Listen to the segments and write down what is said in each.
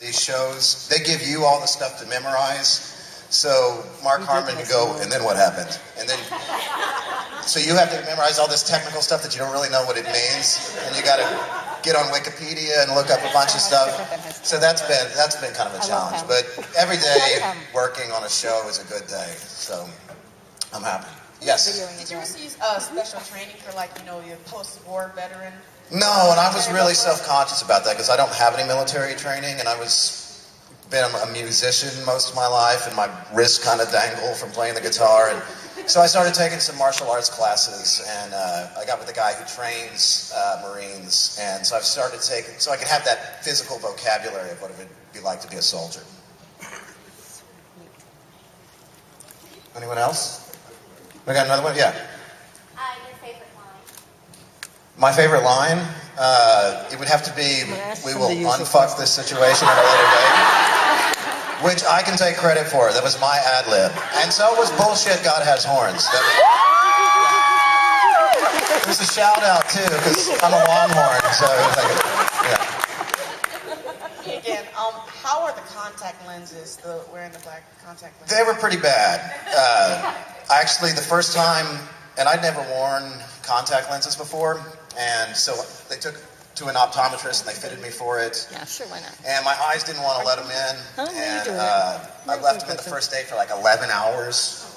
These shows, they give you all the stuff to memorize. So Mark Harmon can go, and then what happened? And then, so you have to memorize all this technical stuff that you don't really know what it means, and you got to get on Wikipedia and look up a bunch of stuff. So that's been kind of a challenge. But every day working on a show is a good day. So I'm happy. Yes. Did you receive special training for, like, your post-war veteran? No, and I was really self-conscious about that because I don't have any military training, and been a musician most of my life, and my wrist kind of dangled from playing the guitar, and so I started taking some martial arts classes, and I got with a guy who trains Marines, and so I've started taking, so I can have that physical vocabulary of what it would be like to be a soldier. Anyone else? We got another one? Yeah. Your favorite line? My favorite line? It would have to be, we will unfuck this situation at a later date. Which I can take credit for. That was my ad-lib. And so was bullshit God has horns. There's a shout-out, too, because I'm a longhorn, so yeah. Again, how are the contact lenses, wearing the black contact lenses? They were pretty bad. Actually, the first time, and I'd never worn contact lenses before, and so they took to an optometrist and they fitted me for it. Yeah, sure, why not? And my eyes didn't want to let them in. And I left them in the first day for like 11 hours.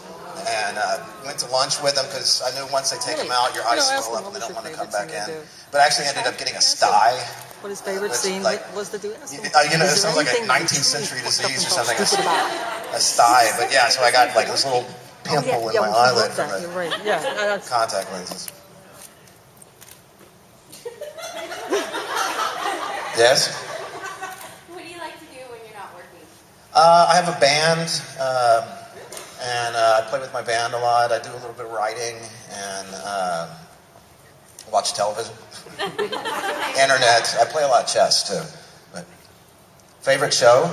And went to lunch with them because I knew once they take them out, your eyes swell up and they don't want to come back in. But I actually ended up getting a sty. What his favorite scene was to do? It sounds like a 19th century disease or something. A sty. But yeah, so I got like this little pimple in my eyelid from the contact lenses. Yes? What do you like to do when you're not working? I have a band, and I play with my band a lot. I do a little bit of writing and watch television. Internet. I play a lot of chess, too. But favorite show?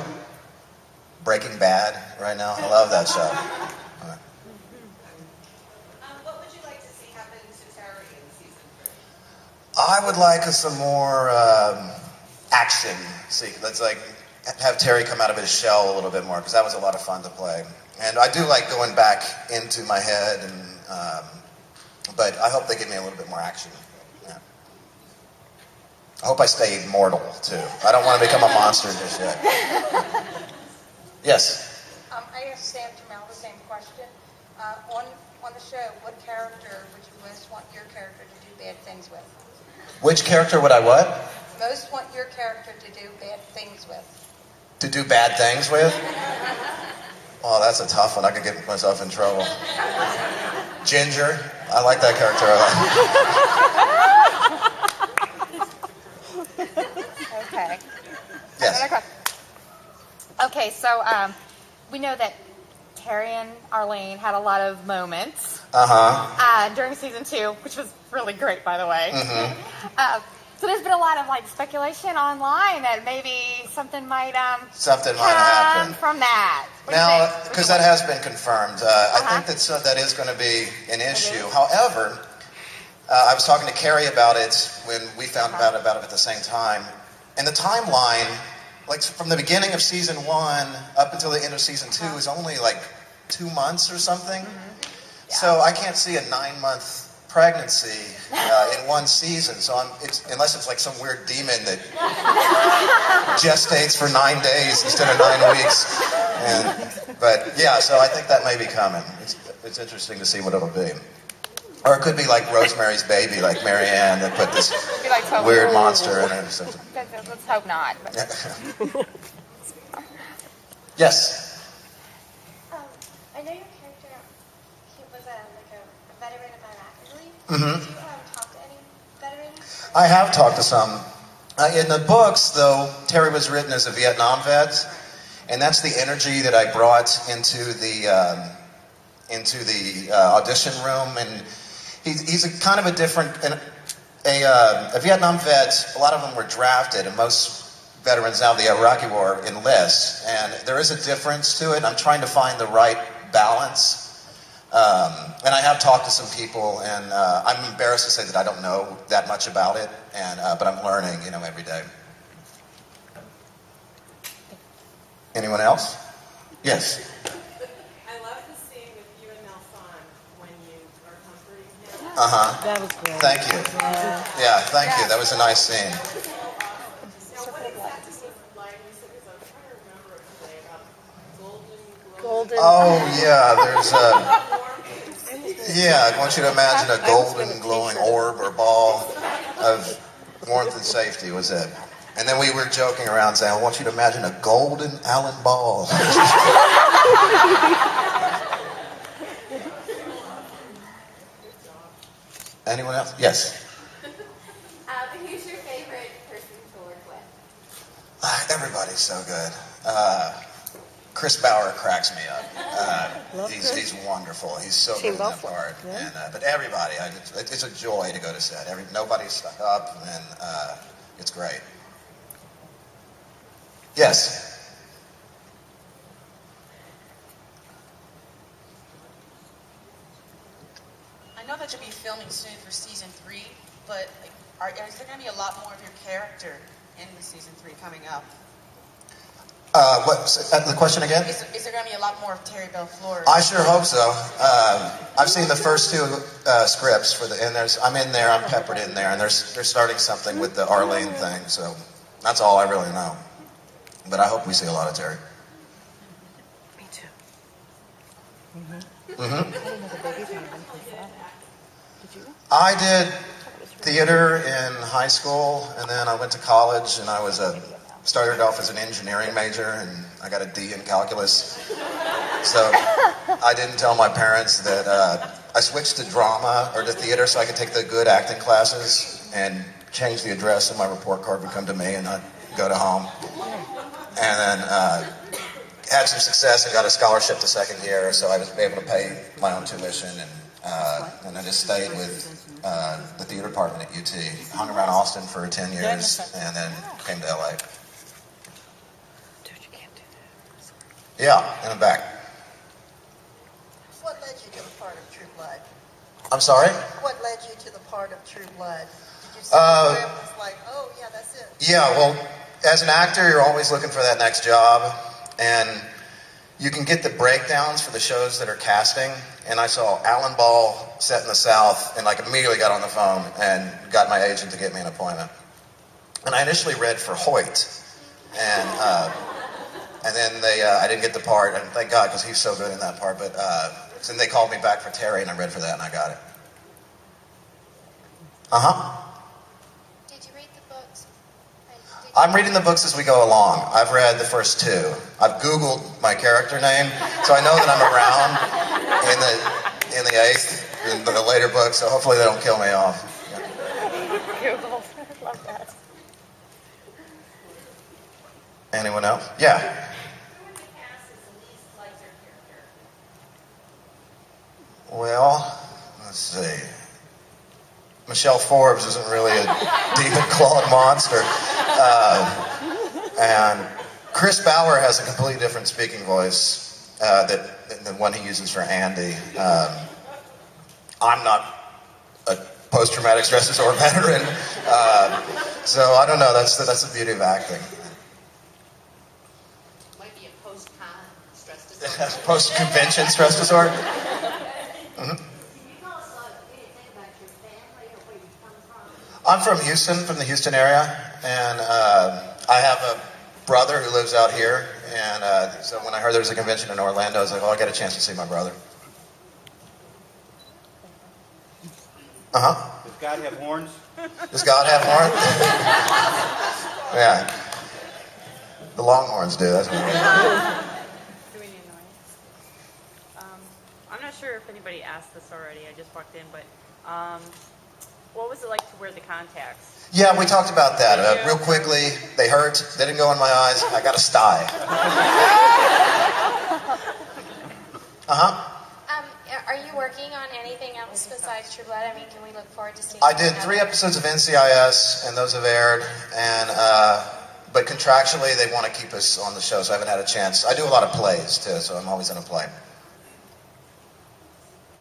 Breaking Bad right now. I love that show. What would you like to see happen to Terry in season 3? I would like some more action. Let's like have Terry come out of his shell a little bit more because that was a lot of fun to play. And I do like going back into my head, and but I hope they give me a little bit more action. Yeah. I hope I stay immortal too. I don't want to become a monster just yet. Yes. I asked Sam Jamal the same question. On the show, what character would you most want your character to do bad things with? Which character would I what? Most want your character to do bad things with. To do bad things with? Oh, that's a tough one. I could get myself in trouble. Ginger. I like that character a lot. Okay. Yes. Okay, so we know that Terry and Arlene had a lot of moments during season 2, which was really great, by the way. Mm-hmm. So there's been a lot of speculation online that maybe something might happen from that. Now, because that has been confirmed, I think that is going to be an issue. However, I was talking to Carrie about it when we found out about it at the same time, and the timeline, like from the beginning of season 1 up until the end of season 2, is only like 2 months or something. Yeah. So I can't see a 9-month pregnancy in one season. So unless it's like some weird demon that gestates for 9 days instead of 9 weeks. But yeah, so I think that may be coming. It's interesting to see what it'll be. Or it could be like Rosemary's Baby, like Mary Ann, that put this weird monster in it or something. Let's hope not. Yes? I know your character was a veteran of Iraq, I believe. Mm-hmm. Did you talk to any veterans? I have talked to some. In the books, though, Terry was written as a Vietnam vet, and that's the energy that I brought into the audition room. And he's a kind of a different. A Vietnam vet. A lot of them were drafted, and most veterans now of the Iraqi War enlist, and there is a difference to it. I'm trying to find the right balance. And I have talked to some people, and I'm embarrassed to say that I don't know that much about it, and but I'm learning, every day. Anyone else? Yes. I love the scene with you and Nelson when you are comforting him. That was great. Thank you. Yeah, thank you. That was a nice scene. Now, what exactly was it like? You said, because I'm trying to remember it today, about golden. Oh, yeah, there's a... Yeah, I want you to imagine a golden glowing orb or ball of warmth and safety was it. And then we were joking around saying, I want you to imagine a golden Allen ball. Anyone else? Yes. Who's your favorite person to work with? Everybody's so good. Chris Bauer cracks me up. He's wonderful. He's so good in that part. Yeah. And, but everybody, it's a joy to go to set. Nobody's stuck up, and it's great. Yes. I know that you'll be filming soon for season 3, but is there going to be a lot more of your character in the season 3 coming up? The question again? Is there going to be a lot more of Terry Bell Flores? I sure hope so. I've seen the first 2 scripts and I'm in there. I'm peppered in there, and they're starting something with the Arlene thing. So that's all I really know. But I hope we see a lot of Terry. Me too. I did theater in high school, and then I went to college, and I started off as an engineering major, and I got a D in calculus. So I didn't tell my parents that I switched to drama or to theater so I could take the good acting classes and change the address, and my report card would come to me, and I'd go to home. And then had some success and got a scholarship the second year, so I was able to pay my own tuition, and I just stayed with the theater department at UT. Hung around Austin for 10 years, and then came to LA. Dude, you can't do that. Yeah, and I'm back. What led you to the part of True Blood? I'm sorry? What led you to the part of True Blood? Did you see the script and was like, oh yeah, that's it? Yeah, well, as an actor, you're always looking for that next job, and you can get the breakdowns for the shows that are casting, and I saw Alan Ball set in the South, and immediately got on the phone and got my agent to get me an appointment. And I initially read for Hoyt, and then I didn't get the part, and thank God, because he's so good in that part, but then they called me back for Terry, and I read for that, and I got it. Did you read the books? I'm reading the books as we go along. I've read the first 2. I've Googled my character name, so I know that I'm around in the 8th, in the later books, so hopefully they don't kill me off. Google. Love that. Anyone else? Yeah. Well, let's see. Michelle Forbes isn't really a demon-clawed monster. And Chris Bauer has a completely different speaking voice than the one he uses for Andy. I'm not a post-traumatic stress disorder veteran, so I don't know. That's the beauty of acting. Might be a post-con stress disorder. Post-convention stress disorder. I'm from Houston, from the Houston area, and I have a brother who lives out here, and so when I heard there was a convention in Orlando, I was like, oh, I got a chance to see my brother. Does God have horns? Does God have horns? Yeah. The Longhorns do, that's what it is. Do we need noise? I'm not sure if anybody asked this already. I just walked in, but what was it like to wear the contacts? Yeah, we talked about that. Real quickly, they hurt. They didn't go in my eyes. I got a sty. Are you working on anything else besides True Blood? I mean, can we look forward to seeing? I did 3 episodes of NCIS, and those have aired. And but contractually, they want to keep us on the show, so I haven't had a chance. I do a lot of plays too, so I'm always in a play.